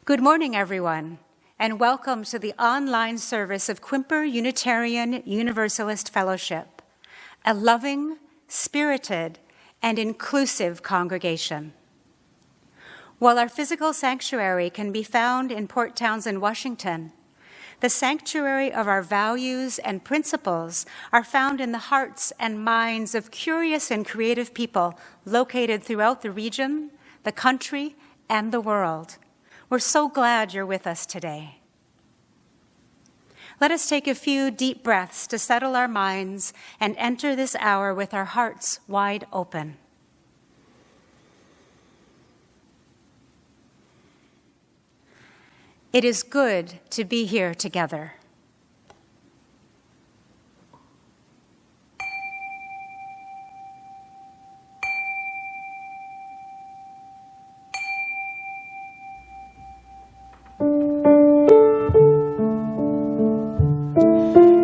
Good morning, everyone, and welcome to the online service of Quimper Unitarian Universalist Fellowship, a loving, spirited, and inclusive congregation. While our physical sanctuary can be found in Port Townsend, Washington, the sanctuary of our values and principles are found in the hearts and minds of curious and creative people located throughout the region, the country, and the world. We're so glad you're with us today. Let us take a few deep breaths to settle our minds and enter this hour with our hearts wide open. It is good to be here together.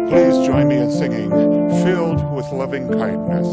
Please join me in singing, Filled with Loving Kindness.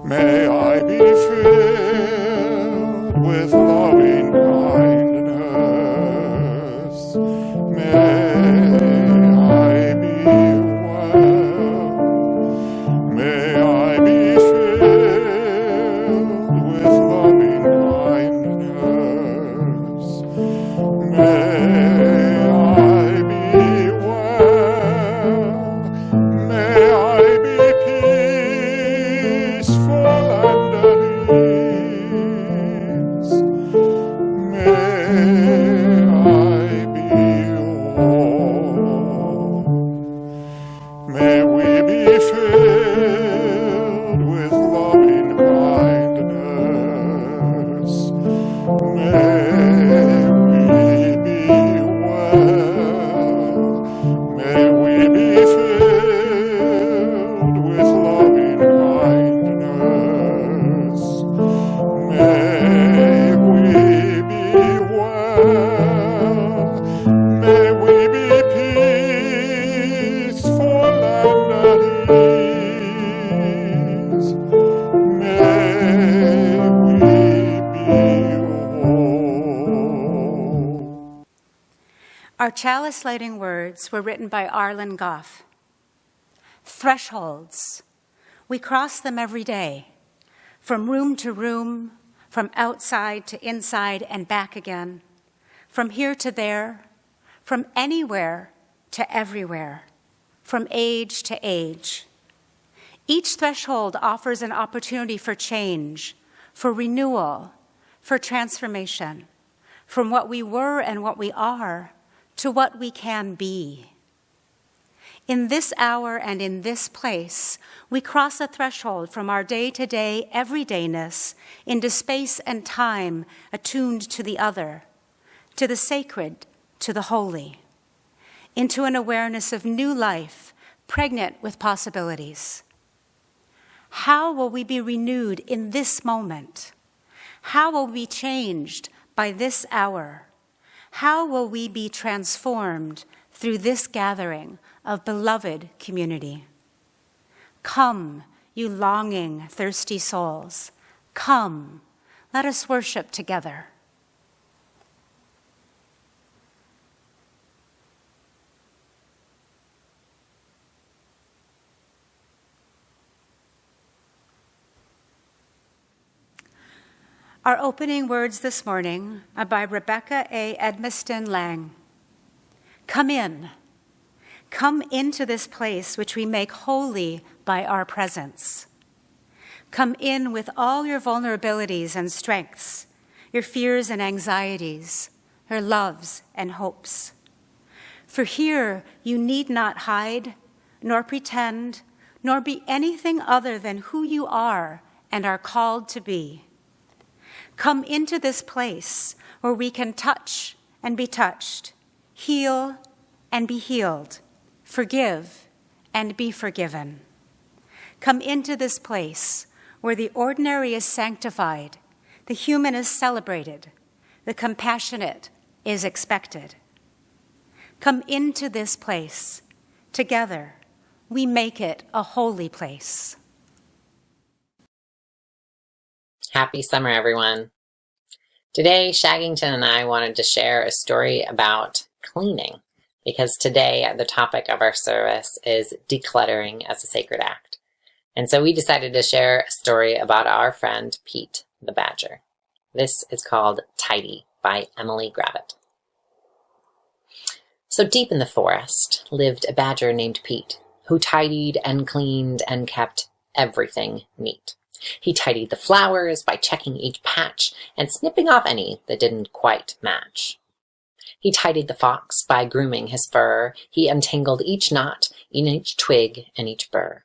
May I be filled with loving kindness. May I be well. May I be filled with loving kindness. May I be well. May I be peaceful and at ease. May I be whole. May we be filled with loving kindness. May we be well. May we be filled with loving kindness. May we be well. May we be peaceful and at ease. May we be whole. Our chalice lighting words were written by Arlen Goff. Thresholds. We cross them every day, from room to room, from outside to inside and back again, from here to there, from anywhere to everywhere, from age to age. Each threshold offers an opportunity for change, for renewal, for transformation, from what we were and what we are to what we can be. In this hour and in this place, we cross a threshold from our day-to-day everydayness into space and time attuned to the other, to the sacred, to the holy, into an awareness of new life, pregnant with possibilities. How will we be renewed in this moment? How will we be changed by this hour? How will we be transformed through this gathering of beloved community? Come, you longing, thirsty souls. Come, let us worship together. Our opening words this morning are by Rebecca A. Edmiston Lang. Come in. Come into this place which we make holy by our presence. Come in with all your vulnerabilities and strengths, your fears and anxieties, your loves and hopes. For here you need not hide, nor pretend, nor be anything other than who you are and are called to be. Come into this place where we can touch and be touched, heal and be healed, forgive and be forgiven. Come into this place where the ordinary is sanctified, the human is celebrated, the compassionate is expected. Come into this place. Together, we make it a holy place. Happy summer, everyone. Today, Shaggington and I wanted to share a story about cleaning, because today the topic of our service is decluttering as a sacred act. And so we decided to share a story about our friend Pete the Badger. This is called Tidy by Emily Gravett. So deep in the forest lived a badger named Pete, who tidied and cleaned and kept everything neat. He tidied the flowers by checking each patch and snipping off any that didn't quite match. He tidied the fox by grooming his fur. He untangled each knot in each twig and each burr.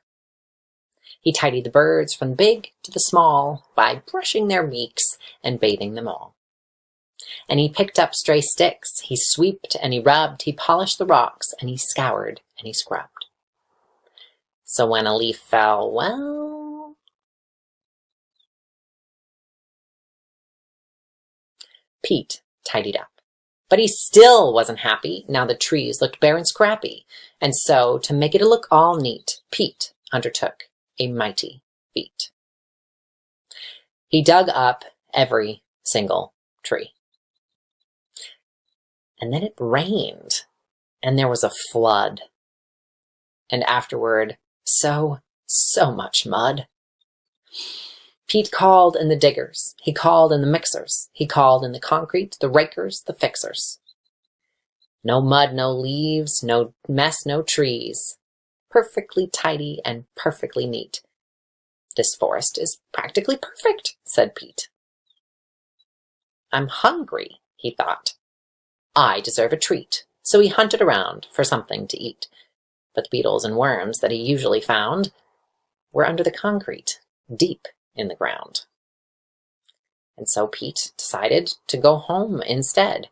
He tidied the birds from the big to the small by brushing their beaks and bathing them all. And he picked up stray sticks, he sweeped and he rubbed, he polished the rocks, and he scoured and he scrubbed. So when a leaf fell, well, Pete tidied up. But he still wasn't happy now the trees looked bare and scrappy. And so, to make it look all neat, Pete undertook a mighty feat. He dug up every single tree. And then it rained, and there was a flood. And afterward, so much mud. Pete called in the diggers, he called in the mixers, he called in the concrete, the rakers, the fixers. No mud, no leaves, no mess, no trees. Perfectly tidy and perfectly neat. This forest is practically perfect, said Pete. I'm hungry, he thought. I deserve a treat. So he hunted around for something to eat. But the beetles and worms that he usually found were under the concrete, deep in the ground. And so Pete decided to go home instead.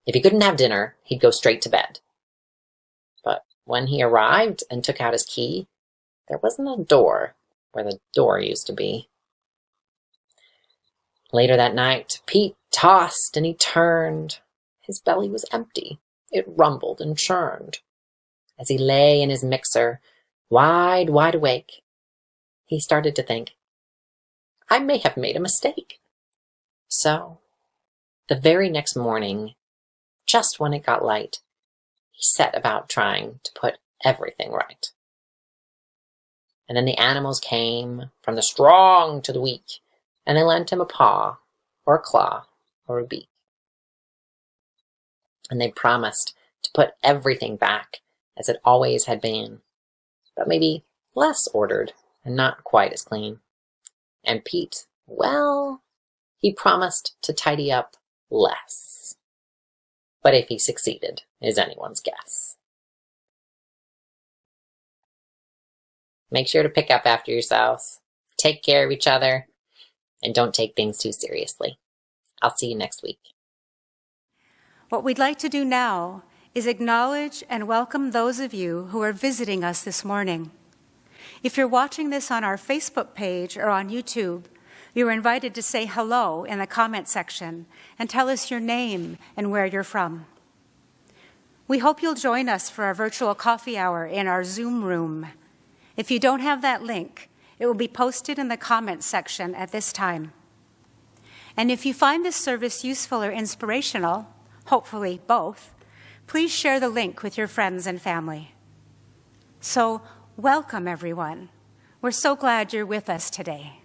If he couldn't have dinner, he'd go straight to bed. But when he arrived and took out his key, there wasn't a door where the door used to be. Later that night, Pete tossed and he turned. His belly was empty. It rumbled and churned. As he lay in his mixer, wide awake, he started to think, I may have made a mistake. So, the very next morning, just when it got light, he set about trying to put everything right. And then the animals came, from the strong to the weak, and they lent him a paw, or a claw, or a beak. And they promised to put everything back as it always had been, but maybe less ordered and not quite as clean. And Pete, well, he promised to tidy up less. But if he succeeded is anyone's guess. Make sure to pick up after yourselves, take care of each other, and don't take things too seriously. I'll see you next week. What we'd like to do now is acknowledge and welcome those of you who are visiting us this morning. If you're watching this on our Facebook page or on YouTube, you're invited to say hello in the comment section and tell us your name and where you're from. We hope you'll join us for our virtual coffee hour in our Zoom room. If you don't have that link, it will be posted in the comments section at this time. And if you find this service useful or inspirational, hopefully both, please share the link with your friends and family. So, welcome everyone. We're so glad you're with us today.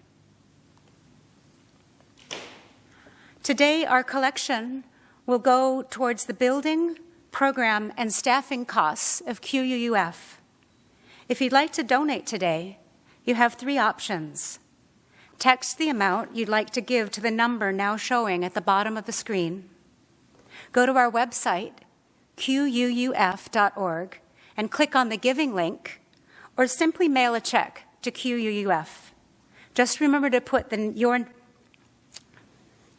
Today, our collection will go towards the building, program, and staffing costs of QUUF. If you'd like to donate today, you have 3 options. Text the amount you'd like to give to the number now showing at the bottom of the screen. Go to our website, QUUF.org, and click on the giving link, or simply mail a check to QUUF. Just remember to put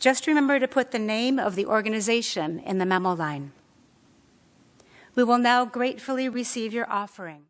Just remember to put the name of the organization in the memo line. We will now gratefully receive your offering.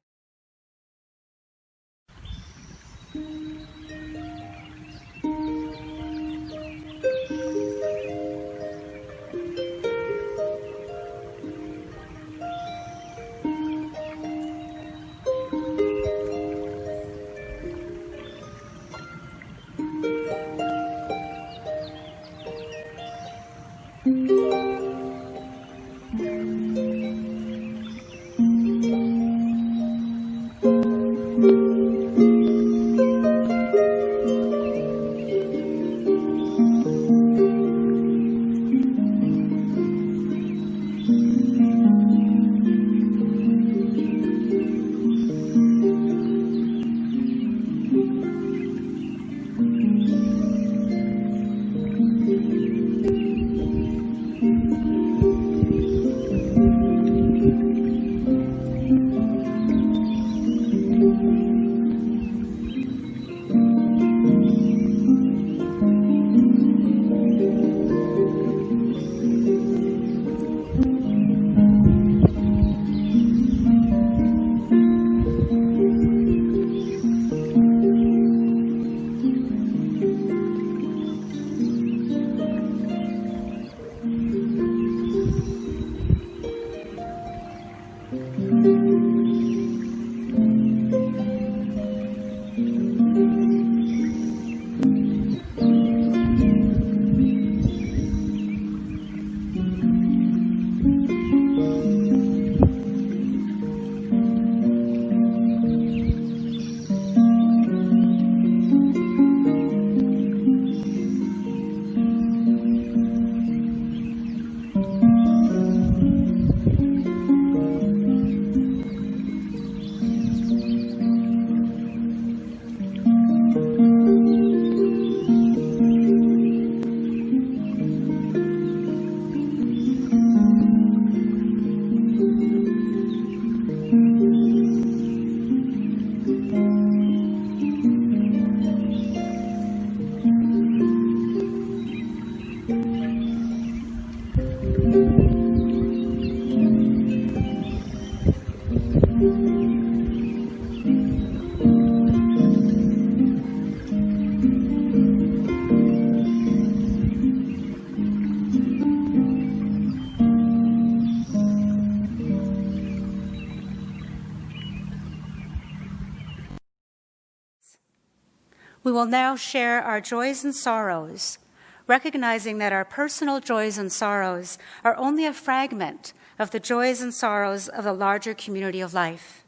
We will now share our joys and sorrows, recognizing that our personal joys and sorrows are only a fragment of the joys and sorrows of the larger community of life.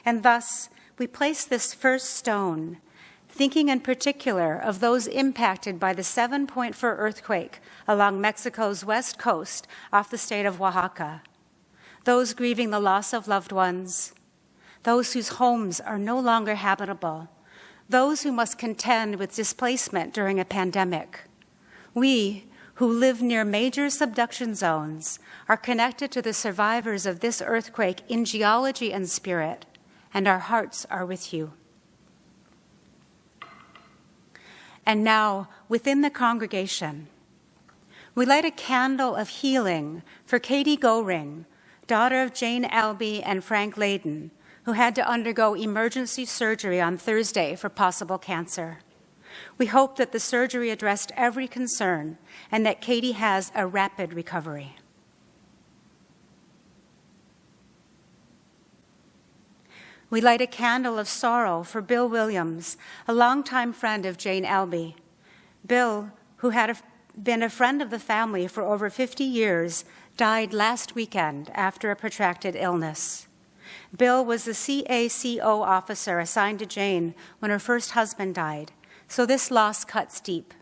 And thus, we place this first stone, thinking in particular of those impacted by the 7.4 earthquake along Mexico's west coast off the state of Oaxaca, those grieving the loss of loved ones, those whose homes are no longer habitable, those who must contend with displacement during a pandemic. We, who live near major subduction zones, are connected to the survivors of this earthquake in geology and spirit, and our hearts are with you. And now, within the congregation, we light a candle of healing for Katie Goring, daughter of Jane Albee and Frank Layden, who had to undergo emergency surgery on Thursday for possible cancer. We hope that the surgery addressed every concern and that Katie has a rapid recovery. We light a candle of sorrow for Bill Williams, a longtime friend of Jane Albee. Bill, who had been a friend of the family for over 50 years, died last weekend after a protracted illness. Bill was the CACO officer assigned to Jane when her first husband died, so this loss cuts deep.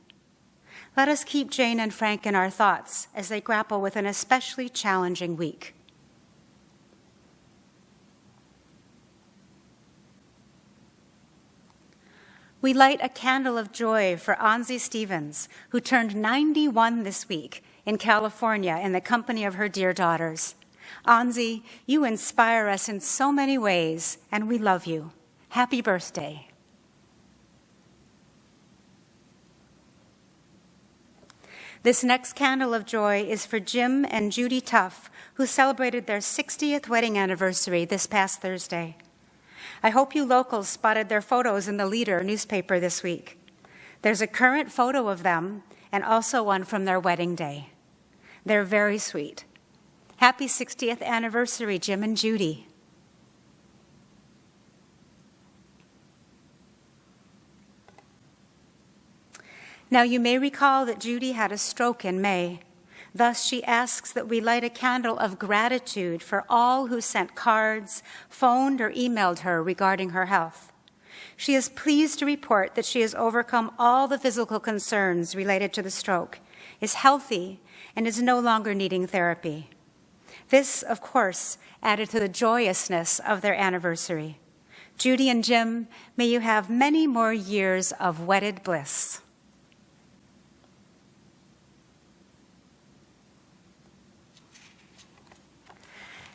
Let us keep Jane and Frank in our thoughts as they grapple with an especially challenging week. We light a candle of joy for Anzi Stevens, who turned 91 this week in California in the company of her dear daughters. Anzi, you inspire us in so many ways, and we love you. Happy birthday. This next candle of joy is for Jim and Judy Tuff, who celebrated their 60th wedding anniversary this past Thursday. I hope you locals spotted their photos in the Leader newspaper this week. There's a current photo of them and also one from their wedding day. They're very sweet. Happy 60th anniversary, Jim and Judy. Now, you may recall that Judy had a stroke in May. Thus, she asks that we light a candle of gratitude for all who sent cards, phoned, or emailed her regarding her health. She is pleased to report that she has overcome all the physical concerns related to the stroke, is healthy, and is no longer needing therapy. This, of course, added to the joyousness of their anniversary. Judy and Jim, may you have many more years of wedded bliss.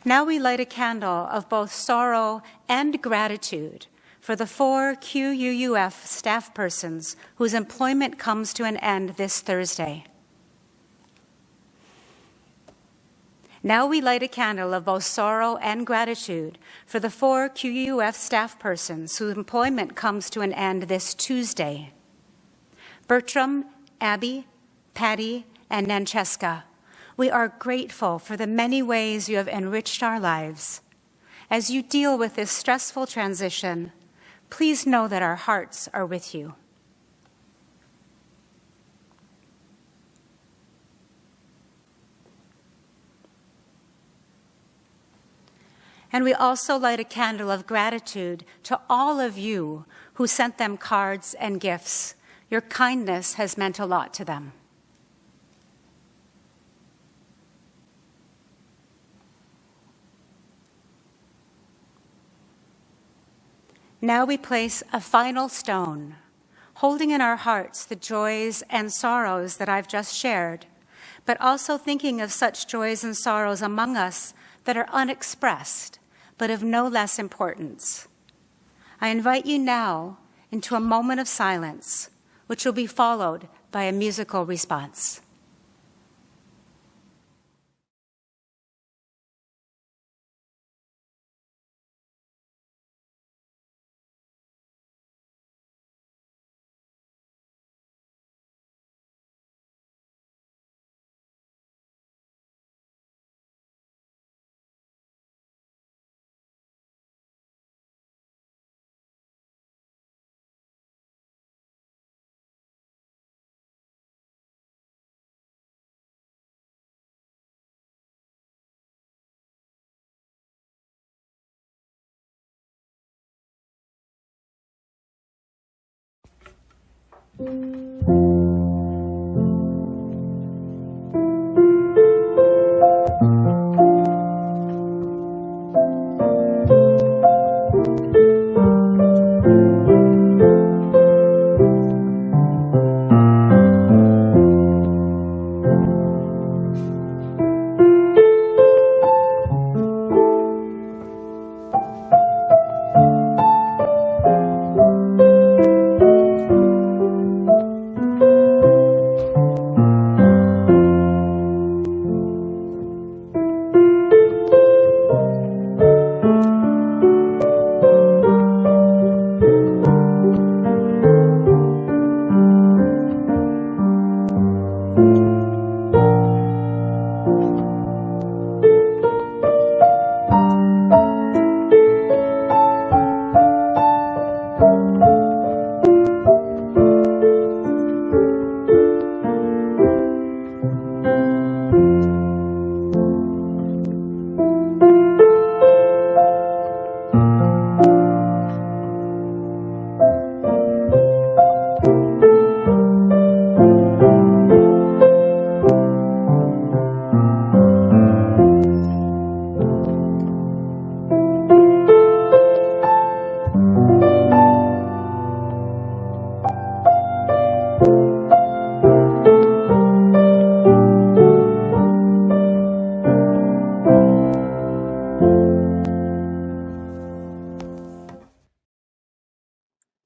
Now we light a candle of both sorrow and gratitude for the 4 QUUF staff persons whose employment comes to an end this Thursday. Now we light a candle of both sorrow and gratitude for the 4 QUUF staff persons whose employment comes to an end this Tuesday. Bertram, Abby, Patty, and Nancheska, we are grateful for the many ways you have enriched our lives. As you deal with this stressful transition, please know that our hearts are with you. And we also light a candle of gratitude to all of you who sent them cards and gifts. Your kindness has meant a lot to them. Now we place a final stone, holding in our hearts the joys and sorrows that I've just shared, but also thinking of such joys and sorrows among us that are unexpressed, but of no less importance. I invite you now into a moment of silence, which will be followed by a musical response.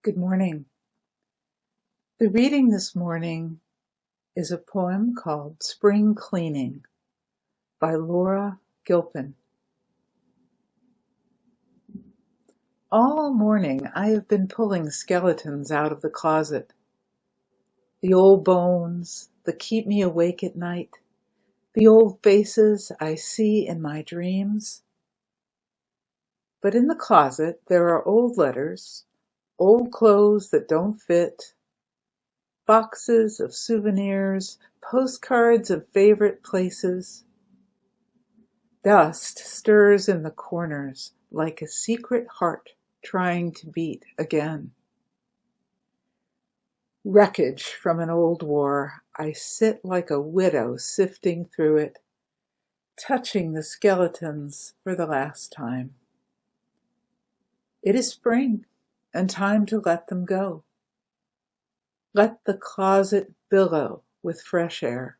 Good morning. The reading this morning is a poem called Spring Cleaning by Laura Gilpin. All morning I have been pulling skeletons out of the closet. The old bones that keep me awake at night. The old faces I see in my dreams. But in the closet there are old letters, old clothes that don't fit, boxes of souvenirs, postcards of favorite places. Dust stirs in the corners like a secret heart trying to beat again. Wreckage from an old war, I sit like a widow sifting through it, touching the skeletons for the last time. It is spring and time to let them go. Let the closet billow with fresh air.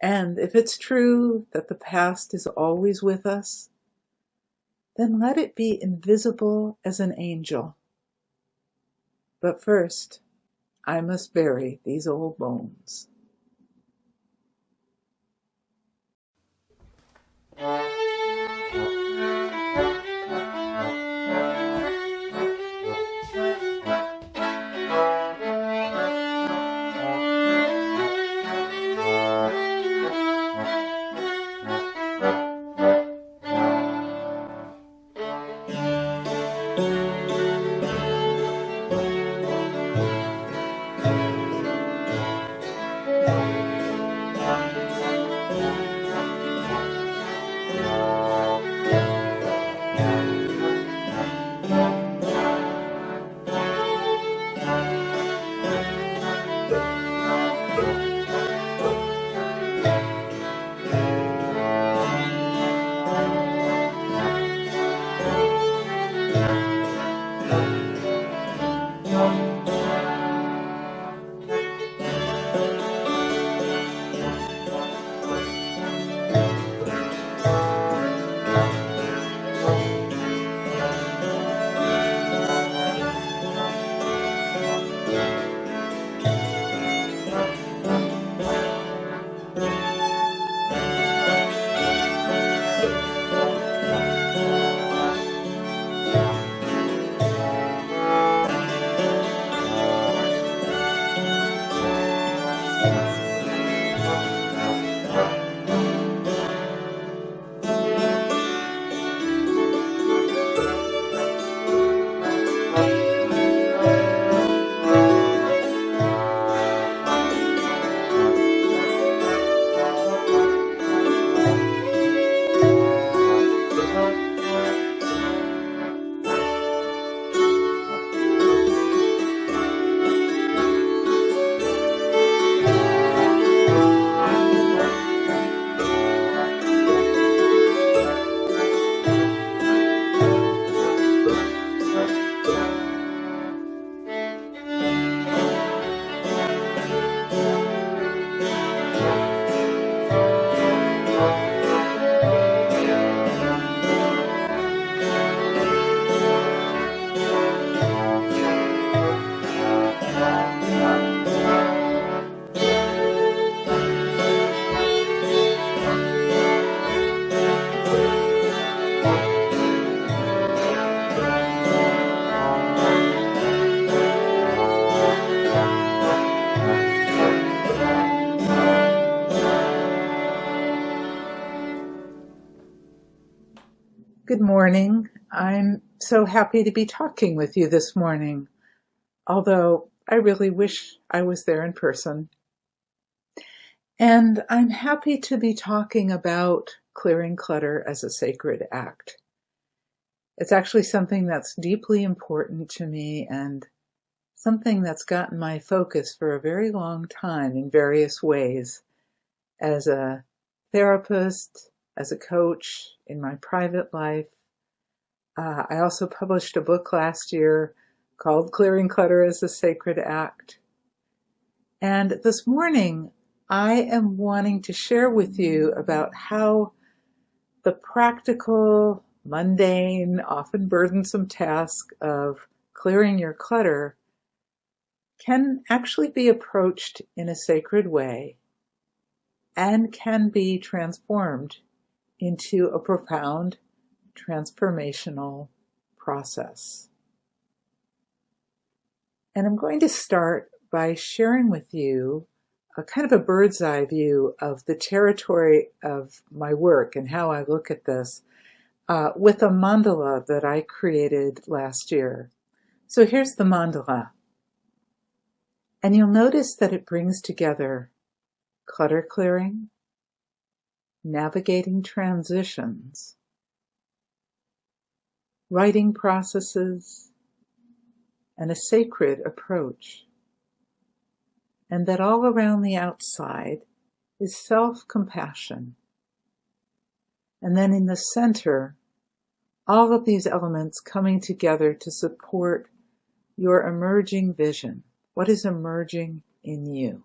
And if it's true that the past is always with us, then let it be invisible as an angel. But first, I must bury these old bones. Good morning. I'm so happy to be talking with you this morning, although I really wish I was there in person. And I'm happy to be talking about clearing clutter as a sacred act. It's actually something that's deeply important to me and something that's gotten my focus for a very long time in various ways, as a therapist, as a coach, in my private life. I also published a book last year called Clearing Clutter as a Sacred Act. And this morning, I am wanting to share with you about how the practical, mundane, often burdensome task of clearing your clutter can actually be approached in a sacred way and can be transformed into a profound transformational process. And I'm going to start by sharing with you a kind of a bird's eye view of the territory of my work and how I look at this with a mandala that I created last year. So here's the mandala. And you'll notice that it brings together clutter clearing, navigating transitions, writing processes, and a sacred approach. And that all around the outside is self-compassion. And then in the center, all of these elements coming together to support your emerging vision. What is emerging in you?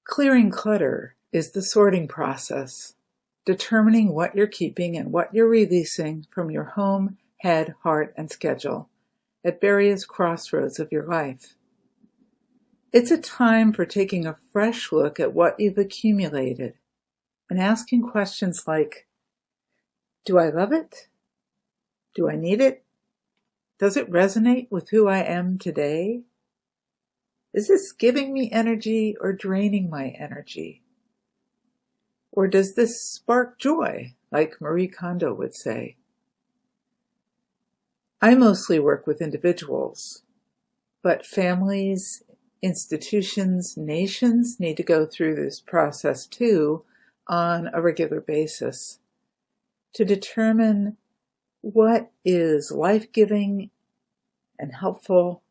Clearing clutter is the sorting process, determining what you're keeping and what you're releasing from your home, head, heart, and schedule at various crossroads of your life. It's a time for taking a fresh look at what you've accumulated and asking questions like, do I love it? Do I need it? Does it resonate with who I am today? Is this giving me energy or draining my energy? Or does this spark joy, like Marie Kondo would say? I mostly work with individuals, but families, institutions, nations need to go through this process too on a regular basis to determine what is life-giving and helpful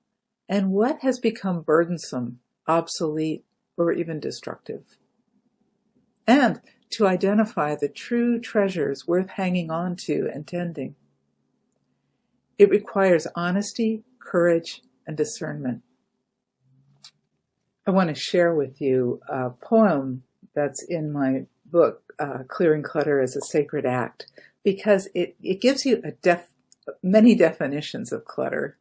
and what has become burdensome, obsolete, or even destructive. And to identify the true treasures worth hanging on to and tending. It requires honesty, courage, and discernment. I want to share with you a poem that's in my book, Clearing Clutter as a Sacred Act, because it gives you many definitions of clutter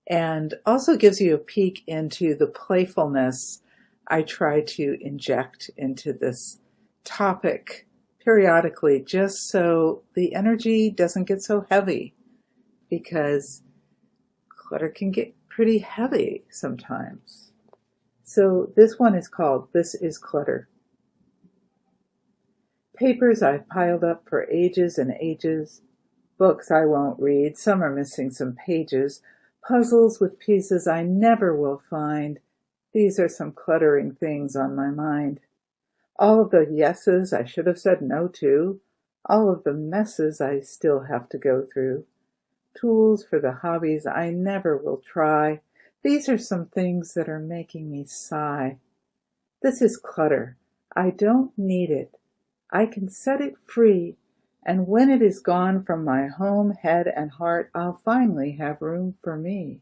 and also gives you a peek into the playfulness I try to inject into this topic periodically, just so the energy doesn't get so heavy, because clutter can get pretty heavy sometimes. So this one is called This is Clutter. Papers I've piled up for ages and ages, books I won't read, some are missing some pages, puzzles with pieces I never will find. These are some cluttering things on my mind. All of the yeses I should have said no to, all of the messes I still have to go through, tools for the hobbies I never will try. These are some things that are making me sigh. This is clutter. I don't need it. I can set it free, and when it is gone from my home, head, and heart, I'll finally have room for me.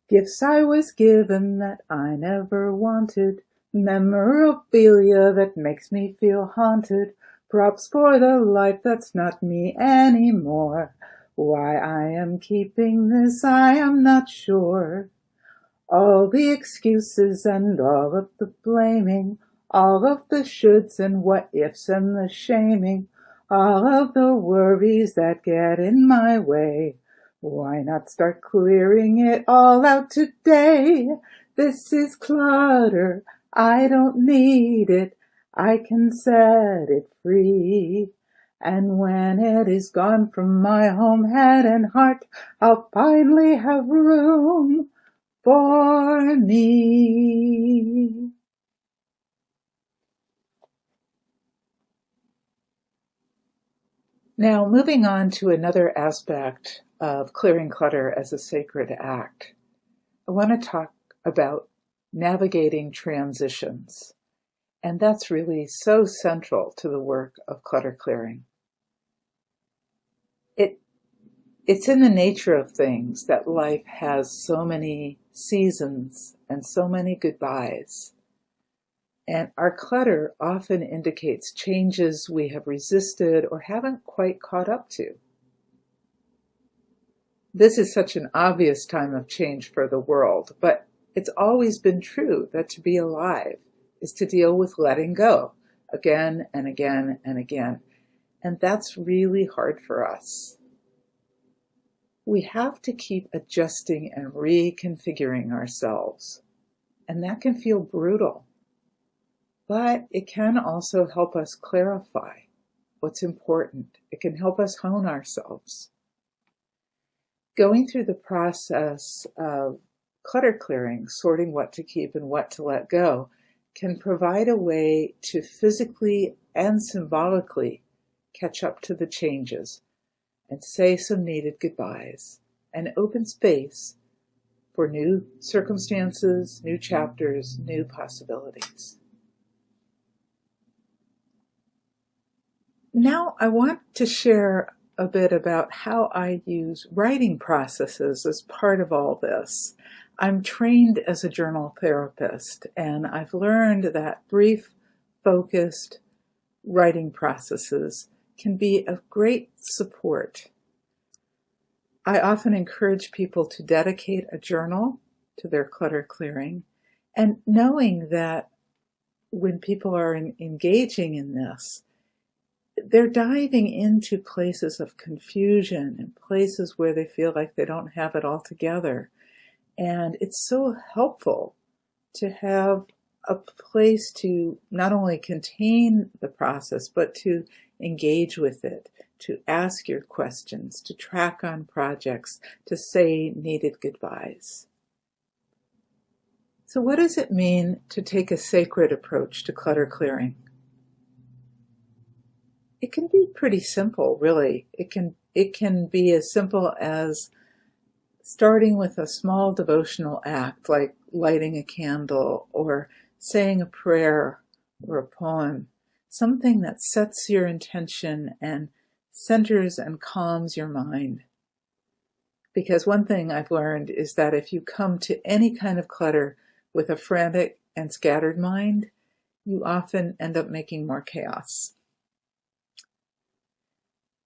Gifts I was given that I never wanted, memorabilia that makes me feel haunted, props for the life that's not me anymore. Why I am keeping this, I am not sure. All the excuses and all of the blaming, all of the shoulds and what ifs and the shaming, all of the worries that get in my way. Why not start clearing it all out today? This is clutter. I don't need it. I can set it free. And when it is gone from my home, head, and heart, I'll finally have room for me. Now, moving on to another aspect of clearing clutter as a sacred act, I want to talk about navigating transitions. And that's really so central to the work of clutter clearing. It's in the nature of things that life has so many seasons and so many goodbyes. And our clutter often indicates changes we have resisted or haven't quite caught up to. This is such an obvious time of change for the world, but it's always been true that to be alive is to deal with letting go again and again and again. And that's really hard for us. We have to keep adjusting and reconfiguring ourselves, and that can feel brutal. But it can also help us clarify what's important. It can help us hone ourselves. Going through the process of clutter clearing, sorting what to keep and what to let go, can provide a way to physically and symbolically catch up to the changes and say some needed goodbyes and open space for new circumstances, new chapters, new possibilities. Now I want to share a bit about how I use writing processes as part of all this. I'm trained as a journal therapist, and I've learned that brief, focused writing processes can be of great support. I often encourage people to dedicate a journal to their clutter clearing, and knowing that when people are engaging in this, they're diving into places of confusion and places where they feel like they don't have it all together. And it's so helpful to have a place to not only contain the process, but to engage with it, to ask your questions, to track on projects, to say needed goodbyes. So what does it mean to take a sacred approach to clutter clearing? It can be pretty simple, really. It can be as simple as starting with a small devotional act, like lighting a candle or saying a prayer or a poem, something that sets your intention and centers and calms your mind. Because one thing I've learned is that if you come to any kind of clutter with a frantic and scattered mind, you often end up making more chaos.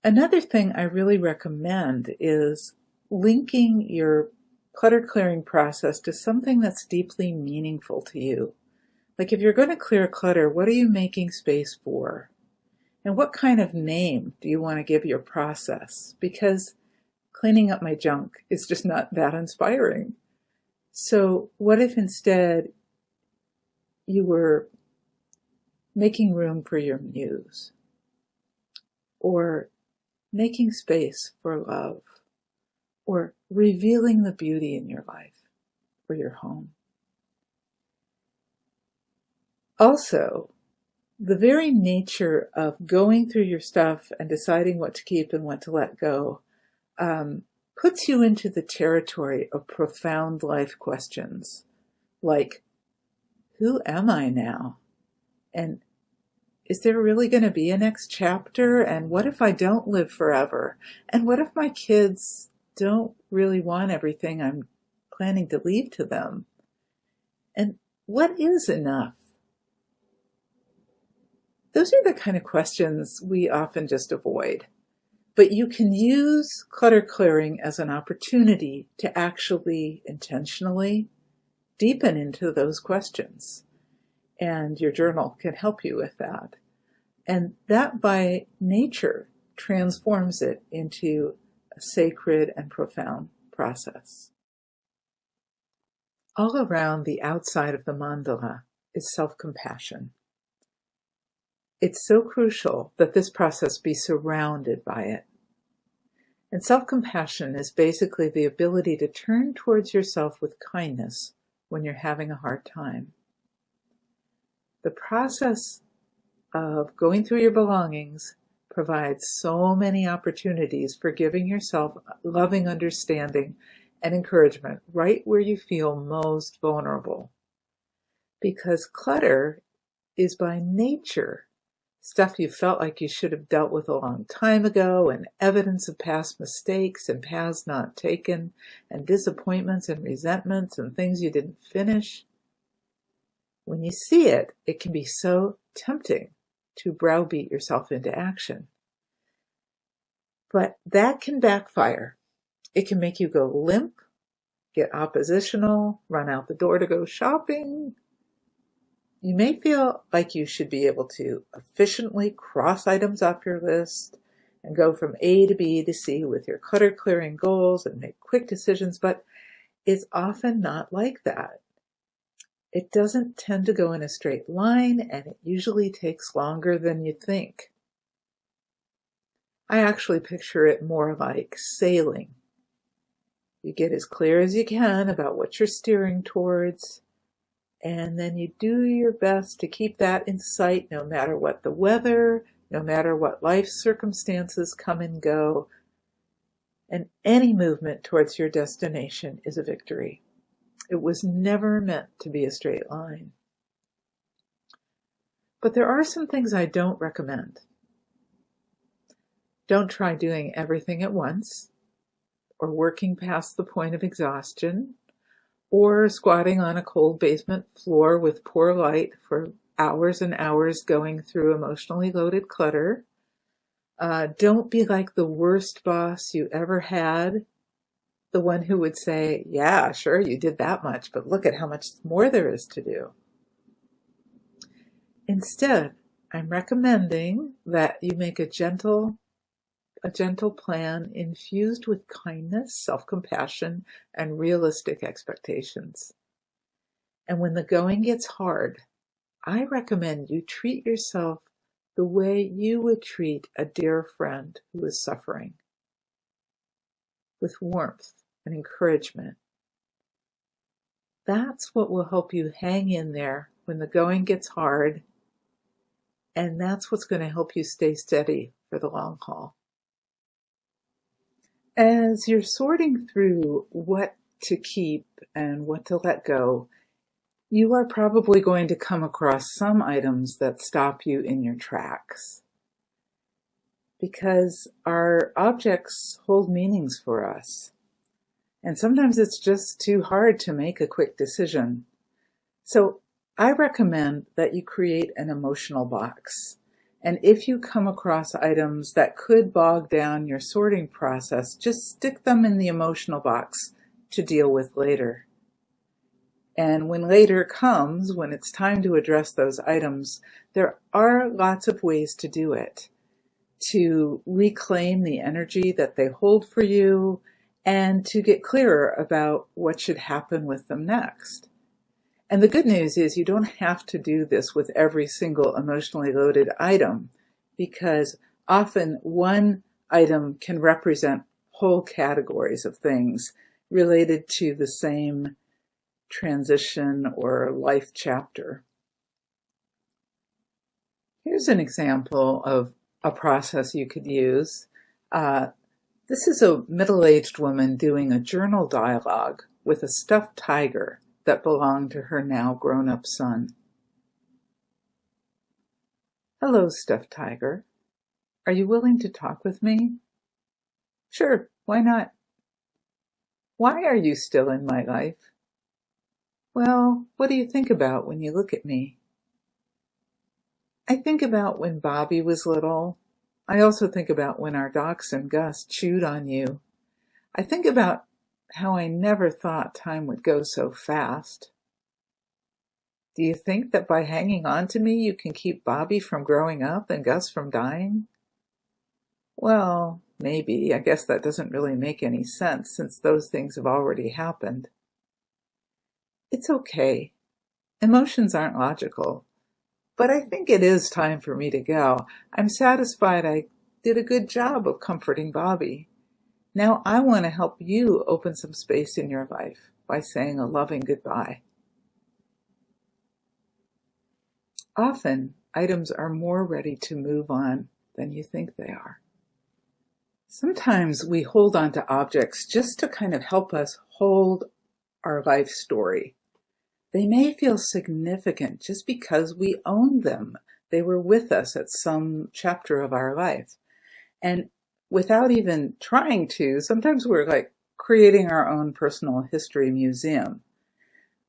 Another thing I really recommend is linking your clutter clearing process to something that's deeply meaningful to you. Like if you're going to clear clutter, what are you making space for? And what kind of name do you want to give your process? Because cleaning up my junk is just not that inspiring. So what if instead you were making room for your muse? Or making space for love, or revealing the beauty in your life or your home. Also, the very nature of going through your stuff and deciding what to keep and what to let go puts you into the territory of profound life questions, like, who am I now? And is there really going to be a next chapter? And what if I don't live forever? And what if my kids don't really want everything I'm planning to leave to them? And what is enough? Those are the kind of questions we often just avoid. But you can use clutter clearing as an opportunity to actually intentionally deepen into those questions. And your journal can help you with that. And that by nature transforms it into a sacred and profound process. All around the outside of the mandala is self-compassion. It's so crucial that this process be surrounded by it. And self-compassion is basically the ability to turn towards yourself with kindness when you're having a hard time. The process of going through your belongings provides so many opportunities for giving yourself loving understanding and encouragement right where you feel most vulnerable. Because clutter is by nature stuff you felt like you should have dealt with a long time ago, and evidence of past mistakes and paths not taken, and disappointments and resentments and things you didn't finish. When you see it, it can be so tempting to browbeat yourself into action. But that can backfire. It can make you go limp, get oppositional, run out the door to go shopping. You may feel like you should be able to efficiently cross items off your list and go from A to B to C with your clutter clearing goals and make quick decisions, but it's often not like that. It doesn't tend to go in a straight line, and it usually takes longer than you think. I actually picture it more like sailing. You get as clear as you can about what you're steering towards, and then you do your best to keep that in sight no matter what the weather, no matter what life circumstances come and go, and any movement towards your destination is a victory. It was never meant to be a straight line. But there are some things I don't recommend. Don't try doing everything at once, or working past the point of exhaustion, or squatting on a cold basement floor with poor light for hours and hours going through emotionally loaded clutter. Don't be like the worst boss you ever had, the one who would say, yeah, sure, you did that much, but look at how much more there is to do. Instead, I'm recommending that you make a gentle plan infused with kindness, self-compassion, and realistic expectations. And when the going gets hard, I recommend you treat yourself the way you would treat a dear friend who is suffering, with warmth and encouragement. That's what will help you hang in there when the going gets hard, and that's what's going to help you stay steady for the long haul. As you're sorting through what to keep and what to let go, you are probably going to come across some items that stop you in your tracks. Because our objects hold meanings for us. And sometimes it's just too hard to make a quick decision. So I recommend that you create an emotional box. And if you come across items that could bog down your sorting process, just stick them in the emotional box to deal with later. And when later comes, when it's time to address those items, there are lots of ways to do it, to reclaim the energy that they hold for you and to get clearer about what should happen with them next. And the good news is you don't have to do this with every single emotionally loaded item, because often one item can represent whole categories of things related to the same transition or life chapter. Here's an example of a process you could use. This is a middle-aged woman doing a journal dialogue with a stuffed tiger that belonged to her now grown-up son. Hello, stuffed tiger. Are you willing to talk with me? Sure, why not? Why are you still in my life? Well, what do you think about when you look at me? I think about when Bobby was little. I also think about when our dachshund Gus chewed on you. I think about how I never thought time would go so fast. Do you think that by hanging on to me you can keep Bobby from growing up and Gus from dying? Well, maybe. I guess that doesn't really make any sense since those things have already happened. It's okay. Emotions aren't logical. But I think it is time for me to go. I'm satisfied I did a good job of comforting Bobby. Now I want to help you open some space in your life by saying a loving goodbye. Often, items are more ready to move on than you think they are. Sometimes we hold on to objects just to kind of help us hold our life story. They may feel significant just because we own them. They were with us at some chapter of our life. And without even trying to, sometimes we're like creating our own personal history museum,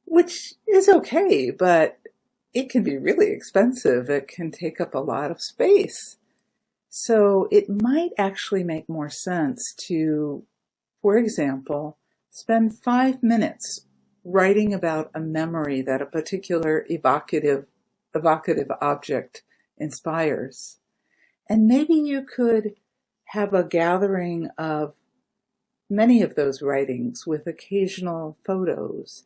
which is okay, but it can be really expensive. It can take up a lot of space. So it might actually make more sense to, for example, spend 5 minutes writing about a memory that a particular evocative object inspires. And maybe you could have a gathering of many of those writings with occasional photos.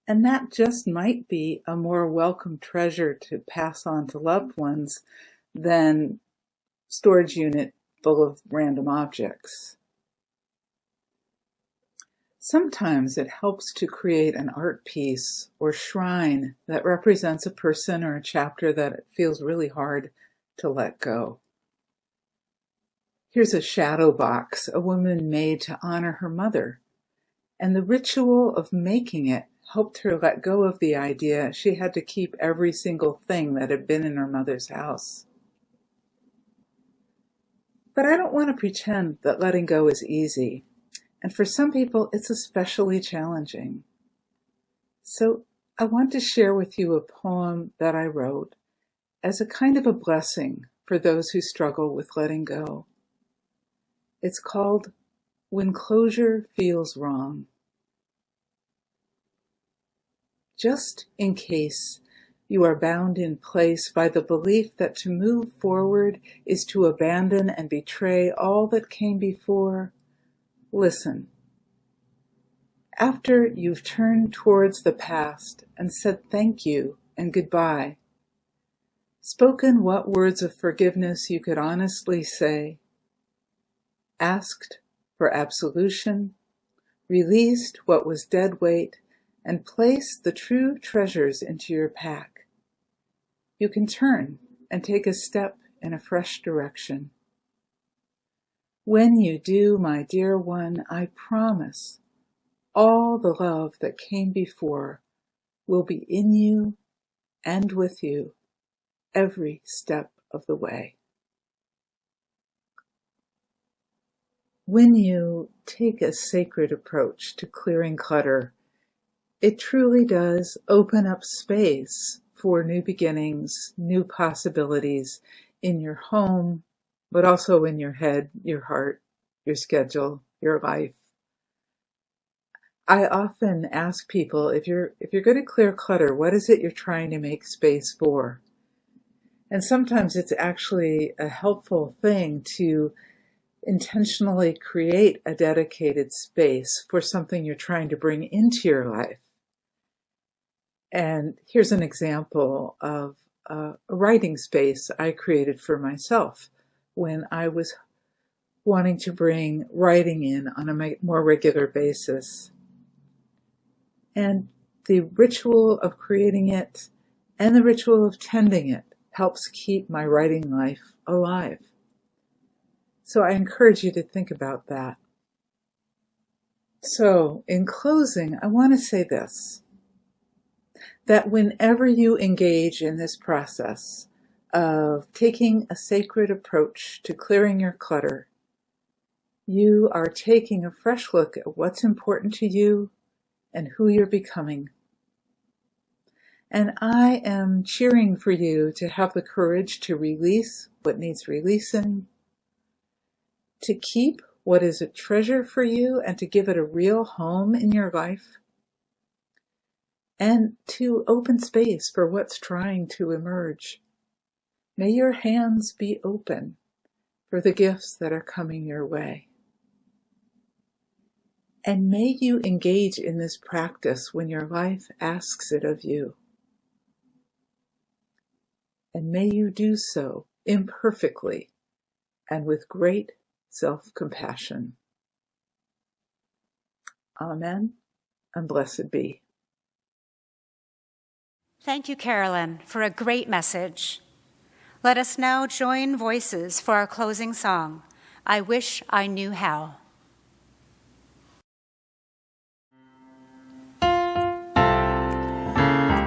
And that just might be a more welcome treasure to pass on to loved ones than storage unit full of random objects. Sometimes it helps to create an art piece or shrine that represents a person or a chapter that it feels really hard to let go. Here's a shadow box a woman made to honor her mother, and the ritual of making it helped her let go of the idea she had to keep every single thing that had been in her mother's house. But I don't want to pretend that letting go is easy, and for some people it's especially challenging. So I want to share with you a poem that I wrote as a kind of a blessing for those who struggle with letting go. It's called When Closure Feels Wrong. Just in case you are bound in place by the belief that to move forward is to abandon and betray all that came before, listen. After you've turned towards the past and said thank you and goodbye, spoken what words of forgiveness you could honestly say, asked for absolution, released what was dead weight, and placed the true treasures into your pack, you can turn and take a step in a fresh direction. When you do, my dear one, I promise all the love that came before will be in you and with you every step of the way. When you take a sacred approach to clearing clutter, it truly does open up space for new beginnings, new possibilities in your home, but also in your head, your heart, your schedule, your life. I often ask people, if you're going to clear clutter, what is it you're trying to make space for? And sometimes it's actually a helpful thing to intentionally create a dedicated space for something you're trying to bring into your life. And here's an example of a writing space I created for myself when I was wanting to bring writing in on a more regular basis. And the ritual of creating it and the ritual of tending it helps keep my writing life alive. So I encourage you to think about that. So in closing, I want to say this, that whenever you engage in this process of taking a sacred approach to clearing your clutter, you are taking a fresh look at what's important to you and who you're becoming. And I am cheering for you to have the courage to release what needs releasing, to keep what is a treasure for you and to give it a real home in your life, and to open space for what's trying to emerge. May your hands be open for the gifts that are coming your way. And may you engage in this practice when your life asks it of you. And may you do so imperfectly and with great self-compassion. Amen, and blessed be. Thank you, Carolyn, for a great message. Let us now join voices for our closing song, I Wish I Knew How.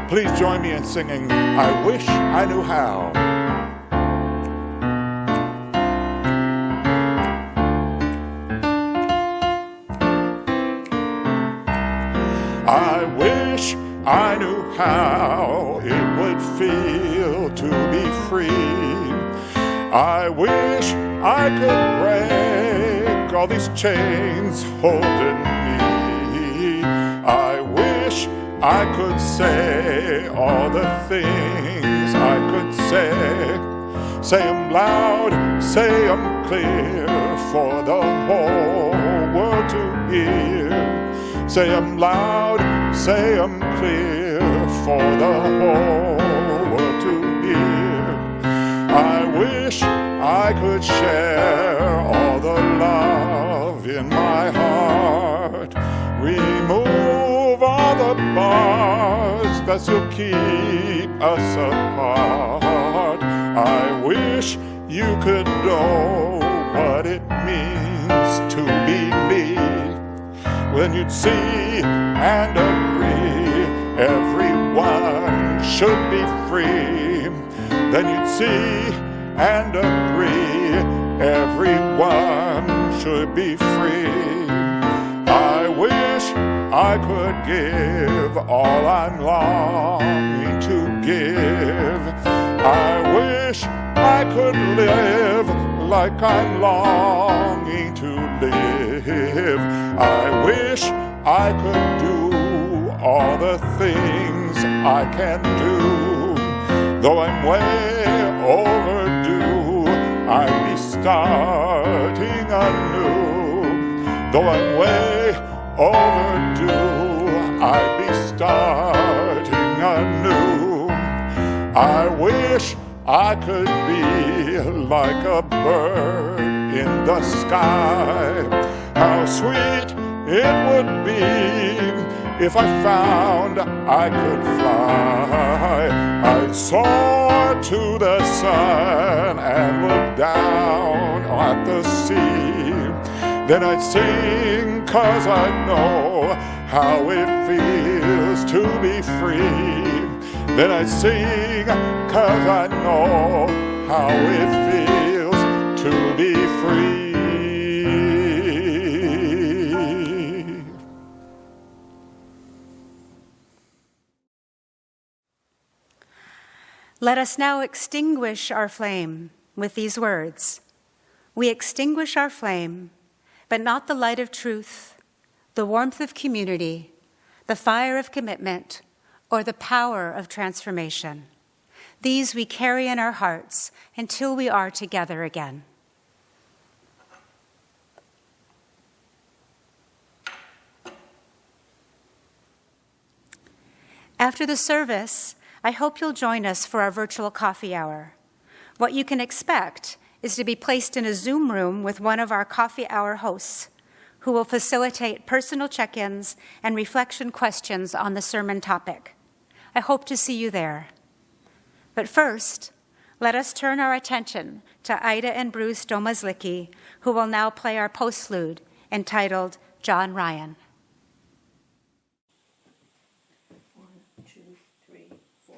Please join me in singing, I Wish I Knew How. I wish I knew how it would feel to be free. I wish I could break all these chains holding me. I wish I could say all the things I could say. Say 'em loud, say 'em clear for the whole world to hear. Say 'em loud, say 'em clear for the whole world to hear. I wish I could share all the love in my heart. Remove all the bars that still keep us apart. I wish you could know what it means to be me. When you'd see and agree everyone should be free, then you'd see and agree everyone should be free. I wish I could give all I'm longing to give. I wish I could live like I'm longing to live. I wish I could do all the things I can do. Though I'm way overdue, I'd be starting anew. Though I'm way overdue, I'd be starting anew. I wish I could be like a bird in the sky. How sweet it would be if I found I could fly. I'd soar to the sun and look down at the sea. Then I'd sing 'cause I know how it feels to be free. Then I'd sing 'cause I know how it feels to be free. Let us now extinguish our flame with these words. We extinguish our flame, but not the light of truth, the warmth of community, the fire of commitment, or the power of transformation. These we carry in our hearts until we are together again. After the service, I hope you'll join us for our virtual coffee hour. What you can expect is to be placed in a Zoom room with one of our coffee hour hosts, who will facilitate personal check-ins and reflection questions on the sermon topic. I hope to see you there. But first, let us turn our attention to Ida and Bruce Domazlicki, who will now play our postlude entitled John Ryan. 1, 2, 3, 4.